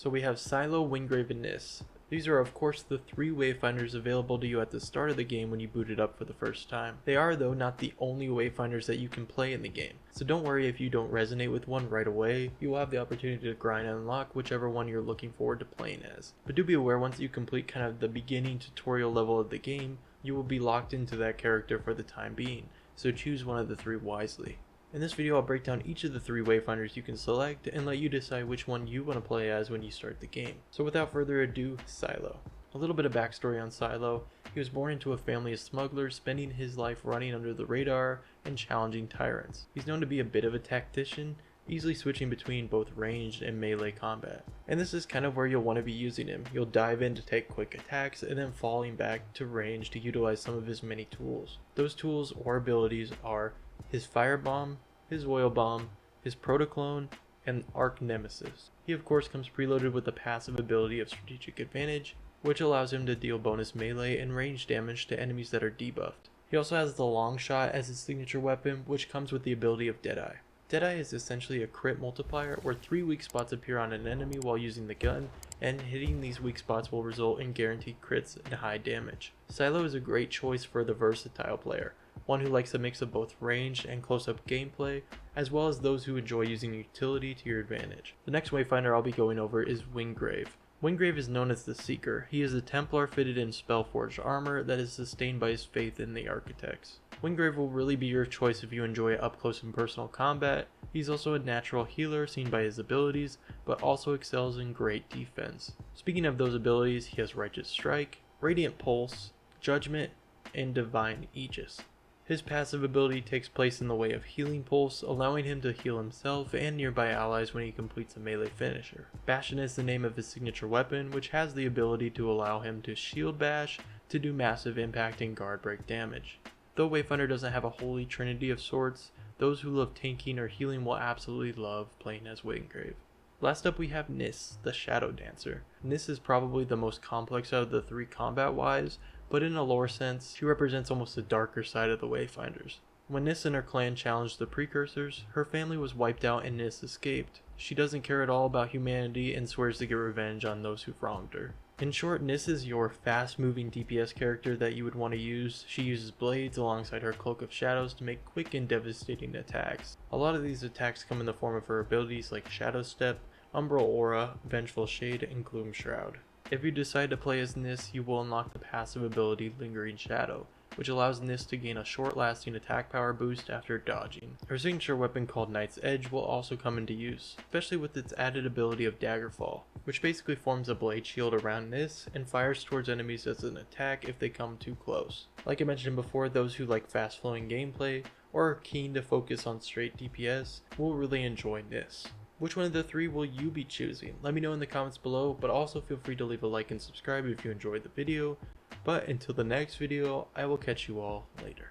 So we have Silo, Wingrave, and Niss. These are of course the 3 Wayfinders available to you at the start of the game when you boot it up for the first time. They are though not the only Wayfinders that you can play in the game, so don't worry if you don't resonate with one right away. You will have the opportunity to grind and unlock whichever one you're looking forward to playing as. But do be aware, once you complete kind of the beginning tutorial level of the game, you will be locked into that character for the time being, so choose one of the 3 wisely. In this video I'll break down each of the 3 Wayfinders you can select and let you decide which one you want to play as when you start the game. So without further ado, Silo. A little bit of backstory on Silo. He was born into a family of smugglers, spending his life running under the radar and challenging tyrants. He's known to be a bit of a tactician, easily switching between both ranged and melee combat. And this is kind of where you'll want to be using him. You'll dive in to take quick attacks and then falling back to range to utilize some of his many tools. Those tools or abilities are his Firebomb, his Oil Bomb, his Protoclone, and Arc Nemesis. He of course comes preloaded with the passive ability of Strategic Advantage, which allows him to deal bonus melee and range damage to enemies that are debuffed. He also has the Long Shot as his signature weapon, which comes with the ability of Deadeye. Deadeye is essentially a crit multiplier where 3 weak spots appear on an enemy while using the gun, and hitting these weak spots will result in guaranteed crits and high damage. Silo is a great choice for the versatile player, one who likes a mix of both ranged and close-up gameplay, as well as those who enjoy using utility to your advantage. The next Wayfinder I'll be going over is Wingrave. Wingrave is known as the Seeker. He is a Templar fitted in Spellforged armor that is sustained by his faith in the Architects. Wingrave will really be your choice if you enjoy up close and personal combat. He's also a natural healer seen by his abilities, but also excels in great defense. Speaking of those abilities, he has Righteous Strike, Radiant Pulse, Judgment, and Divine Aegis. His passive ability takes place in the way of Healing Pulse, allowing him to heal himself and nearby allies when he completes a melee finisher. Bastion is the name of his signature weapon, which has the ability to allow him to shield bash to do massive impact and guard break damage. Though Wayfinder doesn't have a holy trinity of sorts, those who love tanking or healing will absolutely love playing as Wingrave. Last up we have Niss, the Shadow Dancer. Niss is probably the most complex out of the 3 combat-wise, but in a lore sense, she represents almost the darker side of the Wayfinders. When Niss and her clan challenged the Precursors, her family was wiped out and Niss escaped. She doesn't care at all about humanity and swears to get revenge on those who've wronged her. In short, Niss is your fast-moving DPS character that you would want to use. She uses blades alongside her Cloak of Shadows to make quick and devastating attacks. A lot of these attacks come in the form of her abilities like Shadow Step, Umbral Aura, Vengeful Shade, and Gloom Shroud. If you decide to play as Niss, you will unlock the passive ability Lingering Shadow, which allows Niss to gain a short-lasting attack power boost after dodging. Her signature weapon called Knight's Edge will also come into use, especially with its added ability of Daggerfall, which basically forms a blade shield around Niss and fires towards enemies as an attack if they come too close. Like I mentioned before, those who like fast-flowing gameplay or are keen to focus on straight DPS will really enjoy Niss. Which one of the 3 will you be choosing? Let me know in the comments below, but also feel free to leave a like and subscribe if you enjoyed the video. But until the next video, I will catch you all later.